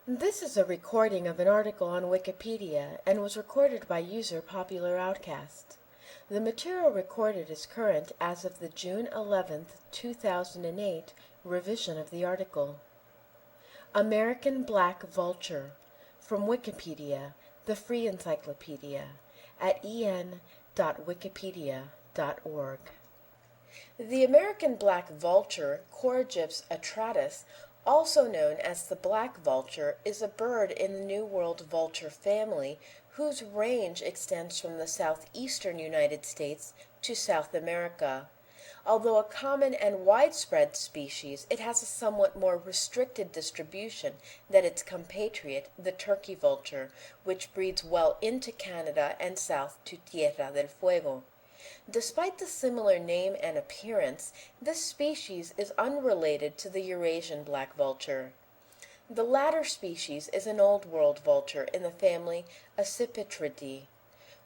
This is a recording of an article on Wikipedia and was recorded by user Popular Outcast. The material recorded is current as of the June 11th, 2008 revision of the article. American Black Vulture, from Wikipedia, the free encyclopedia, at en.wikipedia.org. The American black vulture, Coragyps atratus, also known as the black vulture, is a bird in the New World vulture family whose range extends from the southeastern United States to South America. Although a common and widespread species, it has a somewhat more restricted distribution than its compatriot, the turkey vulture, which breeds well into Canada and south to Tierra del Fuego. Despite the similar name and appearance, this species is unrelated to the Eurasian black vulture. The latter species is an Old World vulture in the family Accipitridae,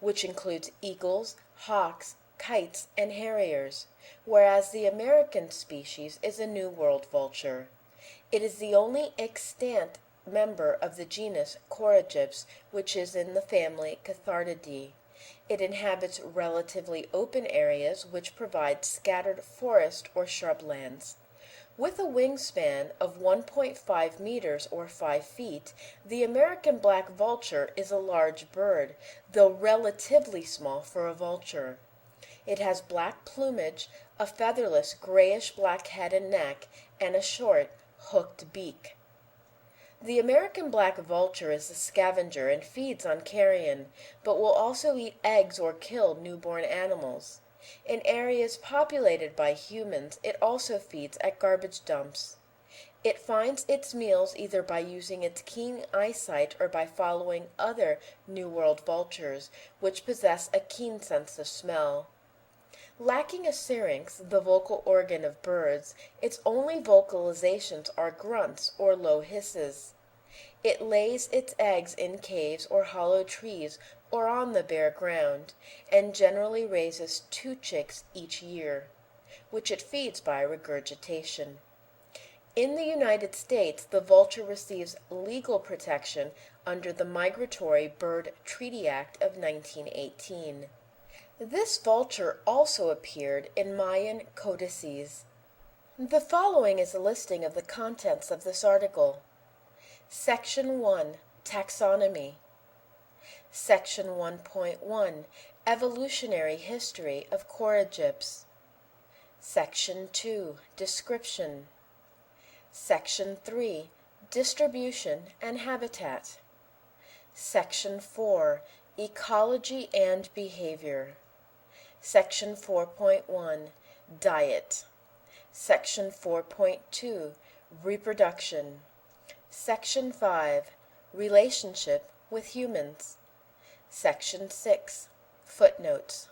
which includes eagles, hawks, kites, and harriers, whereas the American species is a New World vulture. It is the only extant member of the genus Coragyps, which is in the family Cathartidae. It inhabits relatively open areas which provide scattered forest or shrublands. With a wingspan of 1.5 meters or 5 feet, the American black vulture is a large bird, though relatively small for a vulture. It has black plumage, a featherless grayish-black head and neck, and a short, hooked beak. The American black vulture is a scavenger and feeds on carrion, but will also eat eggs or kill newborn animals. In areas populated by humans, it also feeds at garbage dumps. It finds its meals either by using its keen eyesight or by following other New World vultures, which possess a keen sense of smell. Lacking a syrinx, the vocal organ of birds, its only vocalizations are grunts or low hisses. It lays its eggs in caves or hollow trees or on the bare ground, and generally raises 2 chicks each year, which it feeds by regurgitation. In the United States, the vulture receives legal protection under the Migratory Bird Treaty Act of 1918. This vulture also appeared in Mayan codices. The following is a listing of the contents of this article. Section 1. Taxonomy. Section 1.1. Evolutionary history of Coragyps. Section 2. Description. Section 3. Distribution and habitat. Section 4. Ecology and behavior. Section 4.1. Diet. Section 4.2. Reproduction. Section 5. Relationship with humans. Section 6. Footnotes.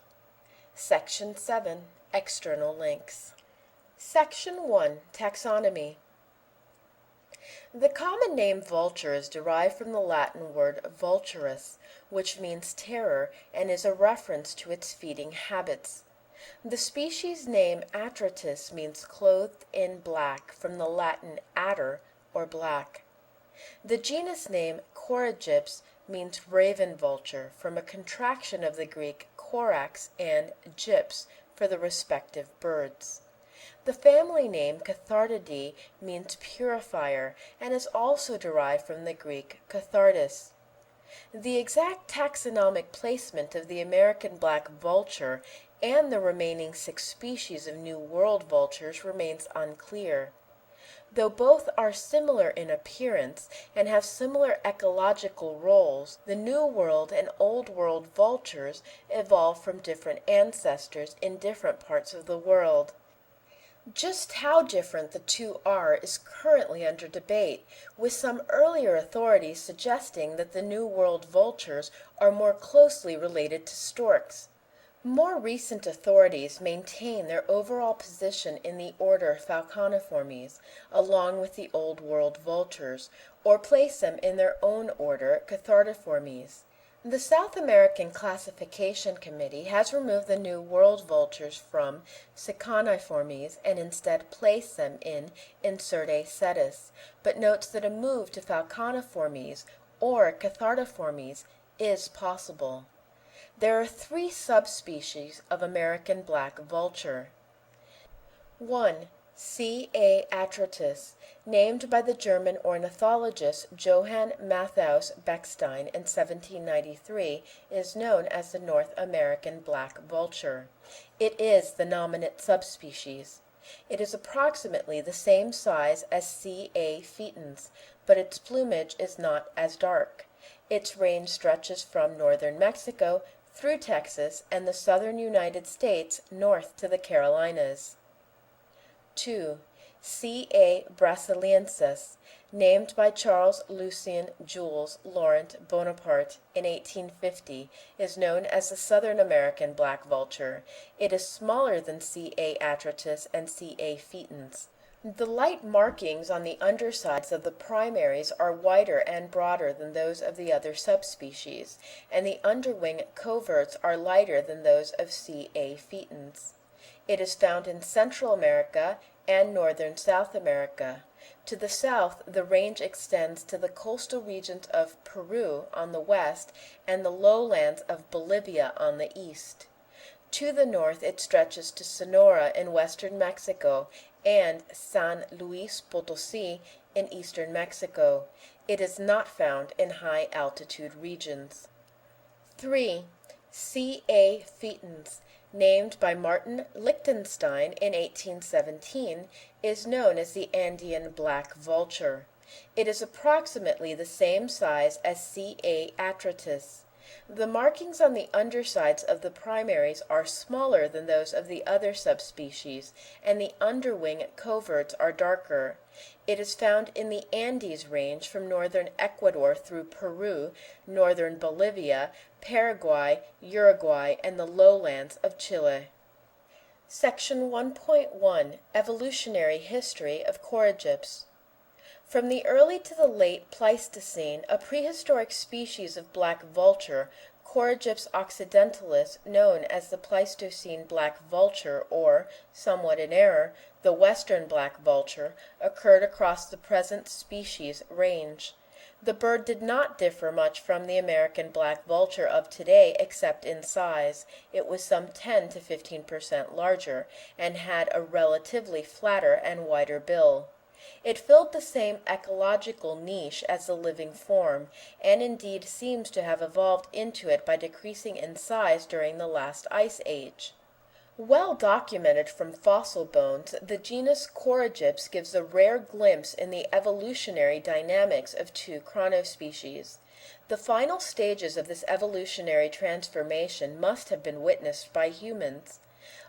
Section 7. External links. Section 1. Taxonomy. The common name vulture is derived from the Latin word vulturus, which means terror and is a reference to its feeding habits. The species name atratus means clothed in black, from the Latin atter, or black. The genus name Coragyps means raven vulture, from a contraction of the Greek korax and gyps for the respective birds. The family name Cathartidae means purifier and is also derived from the Greek cathartus. The exact taxonomic placement of the American black vulture and the remaining 6 species of New World vultures remains unclear. Though both are similar in appearance and have similar ecological roles, the New World and Old World vultures evolved from different ancestors in different parts of the world. Just how different the two are is currently under debate, with some earlier authorities suggesting that the New World vultures are more closely related to storks. More recent authorities maintain their overall position in the order Falconiformes, along with the Old World vultures, or place them in their own order Cathartiformes. The South American Classification Committee has removed the New World vultures from Sicaniformes and instead placed them in Inserte Cetus, but notes that a move to Falconiformes or Cathartiformes is possible. There are three subspecies of American black vulture. 1. C. a. atratus, named by the German ornithologist Johann Matthäus Beckstein in 1793, is known as the North American black vulture. It is the nominate subspecies. It is approximately the same size as C. a. foetens, but its plumage is not as dark. Its range stretches from northern Mexico through Texas and the southern United States north to the Carolinas. 2. C. a. brasiliensis, named by Charles Lucien Jules Laurent Bonaparte in 1850, is known as the Southern American black vulture. It is smaller than C. a. atratus and C. a. foetens. The light markings on the undersides of the primaries are wider and broader than those of the other subspecies, and the underwing coverts are lighter than those of C. a. foetens. It is found in Central America and northern South America. To the south, the range extends to the coastal regions of Peru on the west and the lowlands of Bolivia on the east. To the north, it stretches to Sonora in western Mexico and San Luis Potosí in eastern Mexico. It is not found in high altitude regions. 3. C. a. foetens, named by Martin Lichtenstein in 1817, is known as the Andean black vulture. It is approximately the same size as C. a. atratus. The markings on the undersides of the primaries are smaller than those of the other subspecies, and the underwing coverts are darker. It is found in the Andes range from northern Ecuador through Peru, northern Bolivia, Paraguay, Uruguay, and the lowlands of Chile. Section 1.1 Evolutionary History of Coragyps. From the early to the late Pleistocene, a prehistoric species of black vulture, Coragyps occidentalis, known as the Pleistocene black vulture or, somewhat in error, the western black vulture, occurred across the present species range. The bird did not differ much from the American black vulture of today except in size. It was some 10 to 15% larger, and had a relatively flatter and wider bill. It filled the same ecological niche as the living form, and indeed seems to have evolved into it by decreasing in size during the last ice age. Well documented from fossil bones, the genus Coragyps gives a rare glimpse in the evolutionary dynamics of two chronospecies. The final stages of this evolutionary transformation must have been witnessed by humans.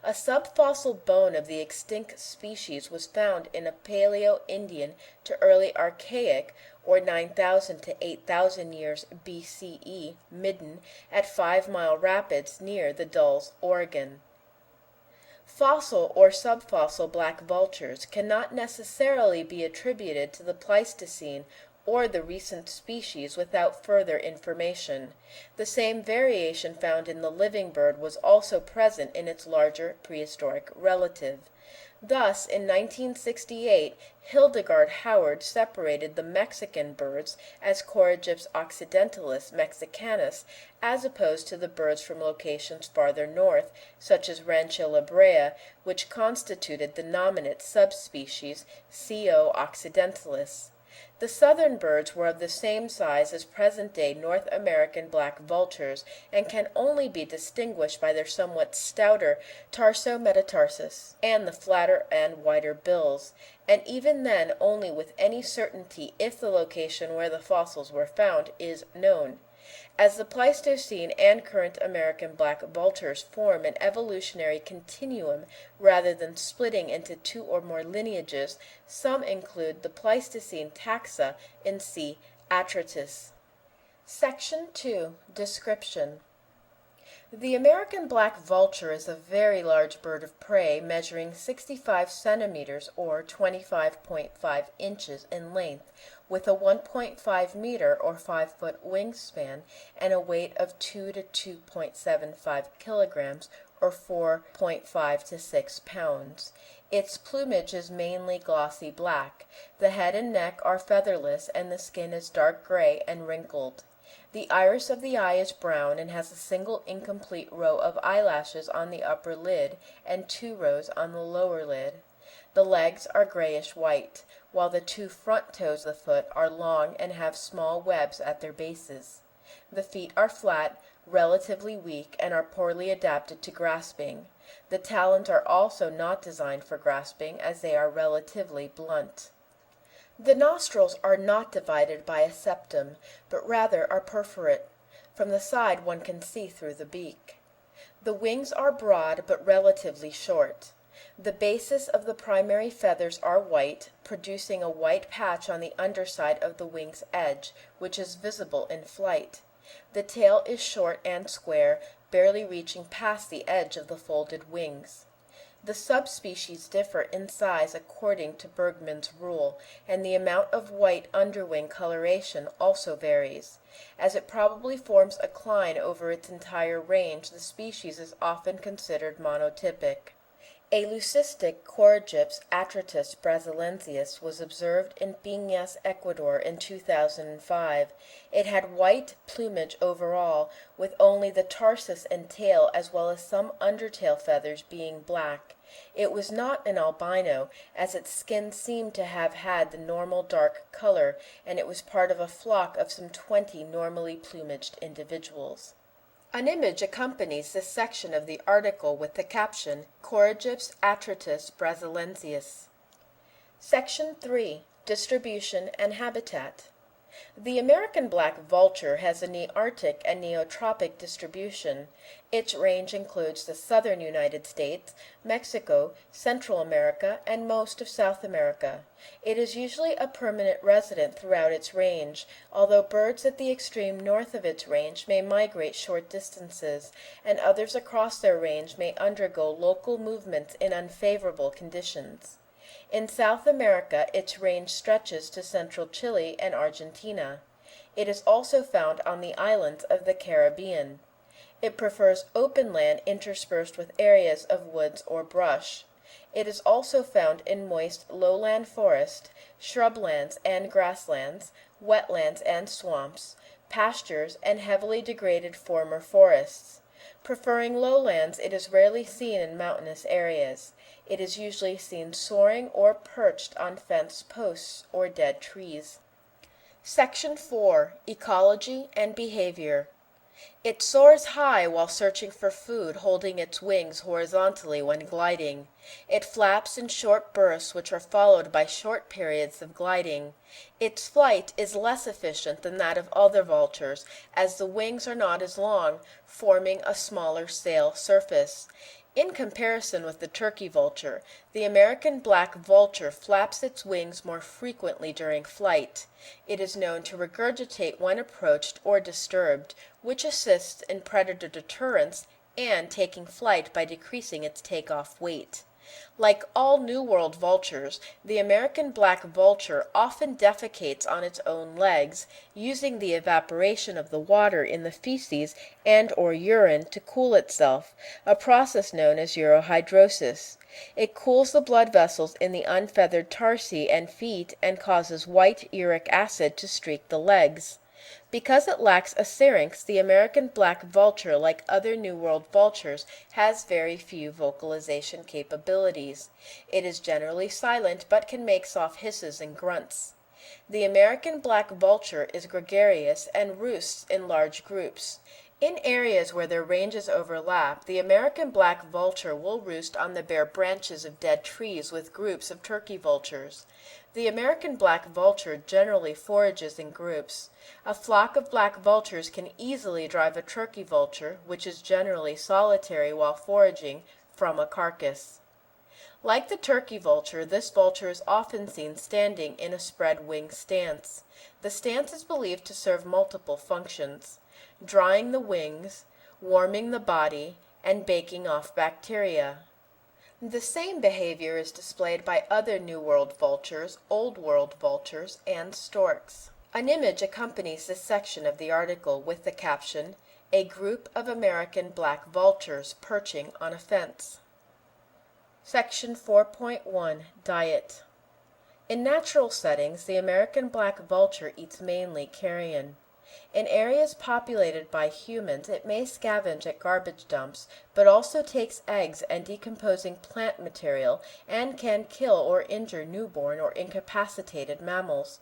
A subfossil bone of the extinct species was found in a Paleo-Indian to early Archaic, or 9,000 to 8,000 years BCE, midden at 5 Mile Rapids near the Dulles, Oregon. Fossil or subfossil black vultures cannot necessarily be attributed to the Pleistocene or the recent species without further information. The same variation found in the living bird was also present in its larger prehistoric relative. Thus, in 1968, Hildegard Howard separated the Mexican birds as Coragyps occidentalis mexicanus as opposed to the birds from locations farther north, such as Rancho La Brea, which constituted the nominate subspecies Co. occidentalis. The southern birds were of the same size as present-day North American black vultures and can only be distinguished by their somewhat stouter tarso-metatarsus and the flatter and wider bills, and even then only with any certainty if the location where the fossils were found is known. As the Pleistocene and current American black vultures form an evolutionary continuum rather than splitting into two or more lineages, some include the Pleistocene taxa in C. atratus. Section 2. Description. The American black vulture is a very large bird of prey measuring 65 centimeters or 25.5 inches in length, with a 1.5 meter or 5-foot wingspan and a weight of 2 to 2.75 kilograms or 4.5 to 6 pounds. Its plumage is mainly glossy black. The head and neck are featherless and the skin is dark gray and wrinkled. The iris of the eye is brown and has a single incomplete row of eyelashes on the upper lid and 2 rows on the lower lid. The legs are grayish-white, while the 2 front toes of the foot are long and have small webs at their bases. The feet are flat, relatively weak, and are poorly adapted to grasping. The talons are also not designed for grasping, as they are relatively blunt. The nostrils are not divided by a septum, but rather are perforate. From the side one can see through the beak. The wings are broad but relatively short. The bases of the primary feathers are white, producing a white patch on the underside of the wing's edge, which is visible in flight. The tail is short and square, barely reaching past the edge of the folded wings. The subspecies differ in size according to Bergmann's rule, and the amount of white underwing coloration also varies. As it probably forms a cline over its entire range, the species is often considered monotypic. A leucistic Coragyps atratus brasilensis was observed in Piñas, Ecuador in 2005. It had white plumage overall, with only the tarsus and tail as well as some undertail feathers being black. It was not an albino, as its skin seemed to have had the normal dark color, and it was part of a flock of some 20 normally plumaged individuals. An image accompanies this section of the article with the caption, Coragyps atratus brasilensis. Section 3. Distribution and Habitat. The American black vulture has a Nearctic and Neotropic distribution. Its range includes the southern United States, Mexico, Central America, and most of South America. It is usually a permanent resident throughout its range, although birds at the extreme north of its range may migrate short distances, and others across their range may undergo local movements in unfavorable conditions. In South America, its range stretches to central Chile and Argentina. It is also found on the islands of the Caribbean. It prefers open land interspersed with areas of woods or brush. It is also found in moist lowland forest, shrublands and grasslands, wetlands and swamps, pastures, and heavily degraded former forests. Preferring lowlands, it is rarely seen in mountainous areas. It is usually seen soaring or perched on fence posts or dead trees. Section 4. Ecology and Behavior. It soars high while searching for food, holding its wings horizontally when gliding. It flaps in short bursts which are followed by short periods of gliding. Its flight is less efficient than that of other vultures, as the wings are not as long, forming a smaller sail surface. In comparison with the turkey vulture, the American black vulture flaps its wings more frequently during flight. It is known to regurgitate when approached or disturbed, which assists in predator deterrence and taking flight by decreasing its takeoff weight. Like all New World vultures, the American black vulture often defecates on its own legs, using the evaporation of the water in the feces and or urine to cool itself, a process known as urohydrosis. It cools the blood vessels in the unfeathered tarsi and feet and causes white uric acid to streak the legs. Because it lacks a syrinx, the American black vulture, like other New World vultures, has very few vocalization capabilities. It is generally silent but can make soft hisses and grunts. The American black vulture is gregarious and roosts in large groups. In areas where their ranges overlap, the American black vulture will roost on the bare branches of dead trees with groups of turkey vultures. The American black vulture generally forages in groups. A flock of black vultures can easily drive a turkey vulture, which is generally solitary while foraging, from a carcass. Like the turkey vulture, this vulture is often seen standing in a spread wing stance. The stance is believed to serve multiple functions: drying the wings, warming the body, and baking off bacteria. The same behavior is displayed by other New World vultures, Old World vultures, and storks. An image accompanies this section of the article with the caption, "A group of American black vultures perching on a fence." Section 4.1 Diet. In natural settings, the American black vulture eats mainly carrion. In areas populated by humans, it may scavenge at garbage dumps, but also takes eggs and decomposing plant material and can kill or injure newborn or incapacitated mammals.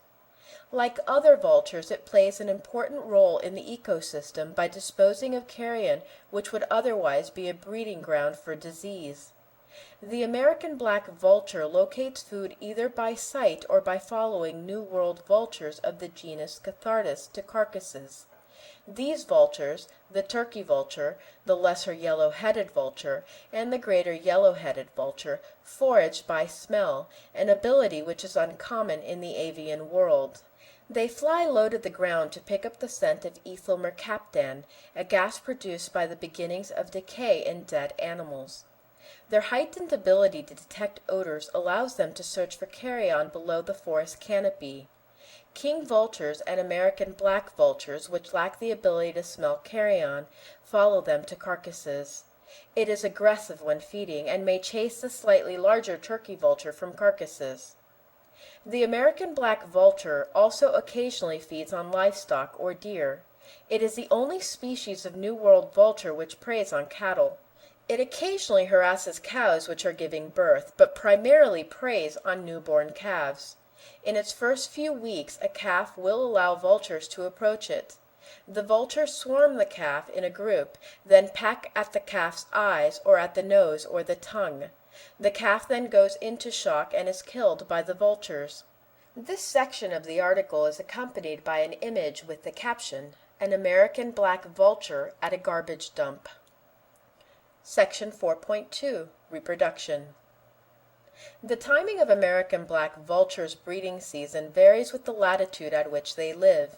Like other vultures, it plays an important role in the ecosystem by disposing of carrion which would otherwise be a breeding ground for disease. The American black vulture locates food either by sight or by following New World vultures of the genus Cathartidae to carcasses. These vultures, the turkey vulture, the lesser yellow-headed vulture, and the greater yellow-headed vulture, forage by smell, an ability which is uncommon in the avian world. They fly low to the ground to pick up the scent of ethyl mercaptan, a gas produced by the beginnings of decay in dead animals. Their heightened ability to detect odors allows them to search for carrion below the forest canopy. King vultures and American black vultures, which lack the ability to smell carrion, follow them to carcasses. It is aggressive when feeding and may chase the slightly larger turkey vulture from carcasses. The American black vulture also occasionally feeds on livestock or deer. It is the only species of New World vulture which preys on cattle. It occasionally harasses cows which are giving birth, but primarily preys on newborn calves. In its first few weeks a calf will allow vultures to approach it. The vultures swarm the calf in a group, then peck at the calf's eyes or at the nose or the tongue. The calf then goes into shock and is killed by the vultures. This section of the article is accompanied by an image with the caption, "An American black vulture at a garbage dump." Section 4.2 Reproduction. The timing of American black vultures' breeding season varies with the latitude at which they live.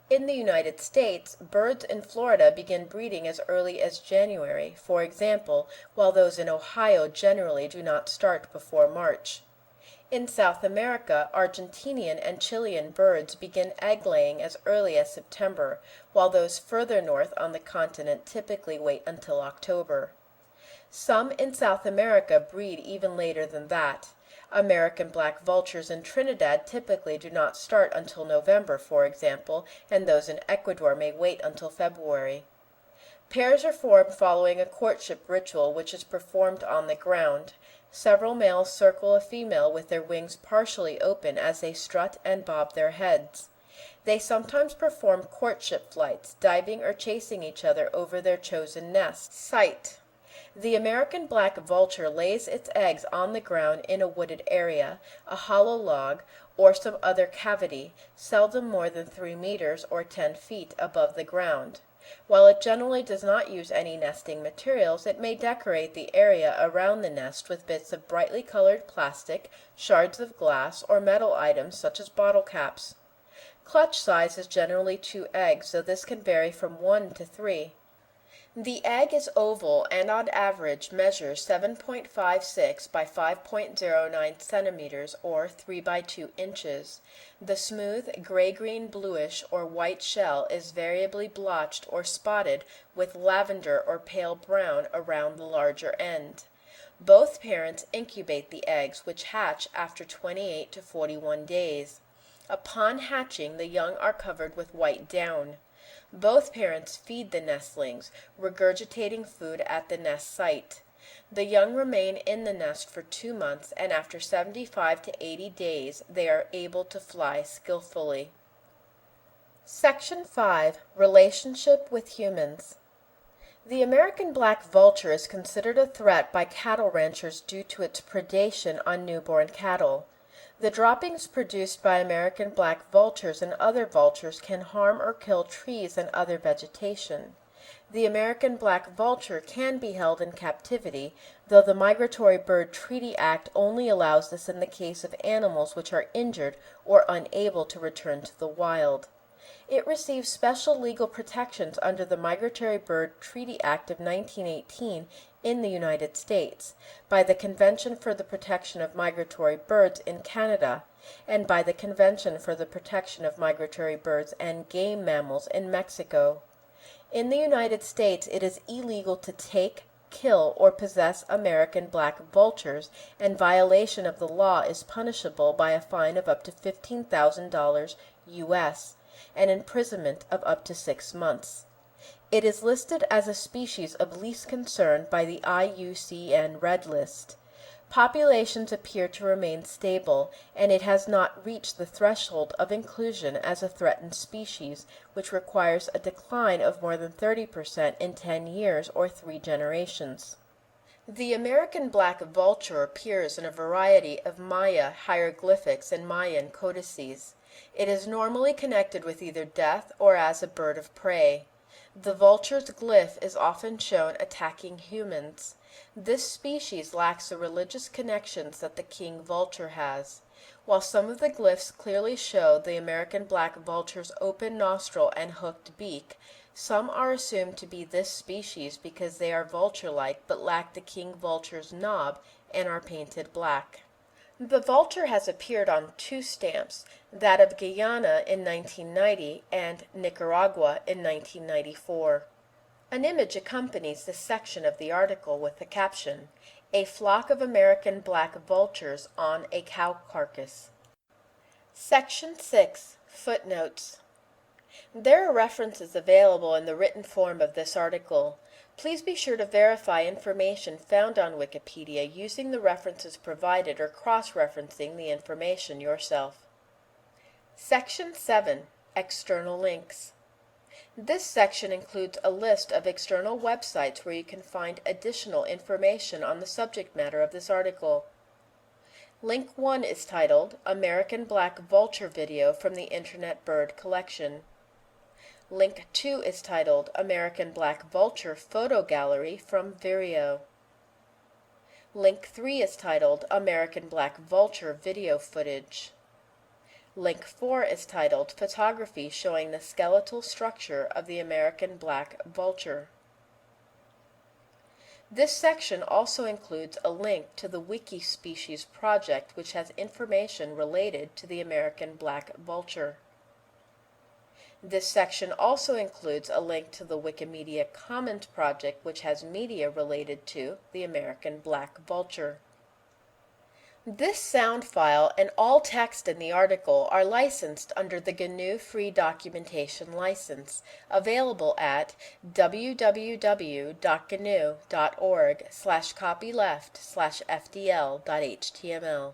In the United States, birds in Florida begin breeding as early as January, for example, while those in Ohio generally do not start before March. In South America, Argentinian and Chilean birds begin egg-laying as early as September, while those further north on the continent typically wait until October. Some in South America breed even later than that. American black vultures in Trinidad typically do not start until November, for example, and those in Ecuador may wait until February. Pairs are formed following a courtship ritual which is performed on the ground. Several males circle a female with their wings partially open as they strut and bob their heads. They sometimes perform courtship flights, diving or chasing each other over their chosen nest site. The American black vulture lays its eggs on the ground in a wooded area, a hollow log, or some other cavity, seldom more than 3 meters or 10 feet above the ground. While it generally does not use any nesting materials, it may decorate the area around the nest with bits of brightly colored plastic, shards of glass, or metal items such as bottle caps. Clutch size is generally 2 eggs, though this can vary from 1 to 3. The egg is oval and on average measures 7.56 by 5.09 centimeters or 3 by 2 inches. The smooth gray-green bluish or white shell is variably blotched or spotted with lavender or pale brown around the larger end. Both parents incubate the eggs, which hatch after 28 to 41 days. Upon hatching, the young are covered with white down. Both parents feed the nestlings, regurgitating food at the nest site. The young remain in the nest for 2 months, and after 75 to 80 days they are able to fly skillfully. Section 5. Relationship with humans. The American black vulture is considered a threat by cattle ranchers due to its predation on newborn cattle. The droppings produced by American black vultures and other vultures can harm or kill trees and other vegetation. The American black vulture can be held in captivity, though the Migratory Bird Treaty Act only allows this in the case of animals which are injured or unable to return to the wild. It receives special legal protections under the Migratory Bird Treaty Act of 1918 in the United States, by the Convention for the Protection of Migratory Birds in Canada, and by the Convention for the Protection of Migratory Birds and Game Mammals in Mexico. In the United States, it is illegal to take, kill, or possess American black vultures, and violation of the law is punishable by a fine of up to $15,000 U.S. and imprisonment of up to 6 months. It is listed as a species of least concern by the IUCN Red List. Populations appear to remain stable, and it has not reached the threshold of inclusion as a threatened species, which requires a decline of more than 30% in 10 years or 3 generations. The American black vulture appears in a variety of Maya hieroglyphics and Mayan codices. It is normally connected with either death or as a bird of prey. The vulture's glyph is often shown attacking humans. This species lacks the religious connections that the king vulture has. While some of the glyphs clearly show the American black vulture's open nostril and hooked beak, some are assumed to be this species because they are vulture-like but lack the king vulture's knob and are painted black. The vulture has appeared on 2 stamps, that of Guyana in 1990 and Nicaragua in 1994. An image accompanies this section of the article with the caption, "A flock of American black vultures on a cow carcass." Section 6. Footnotes. There are references available in the written form of this article. Please be sure to verify information found on Wikipedia using the references provided or cross-referencing the information yourself. Section 7. External links. This section includes a list of external websites where you can find additional information on the subject matter of this article. Link 1 is titled American Black Vulture Video from the Internet Bird Collection. Link 2 is titled American Black Vulture Photo Gallery from Vireo. Link 3 is titled American Black Vulture Video Footage. Link 4 is titled Photography Showing the Skeletal Structure of the American Black Vulture. This section also includes a link to the Wiki Species project, which has information related to the American black vulture. This section also includes a link to the Wikimedia Commons project, which has media related to the American black vulture. This sound file and all text in the article are licensed under the GNU Free Documentation License, available at www.gnu.org/copyleft/fdl.html.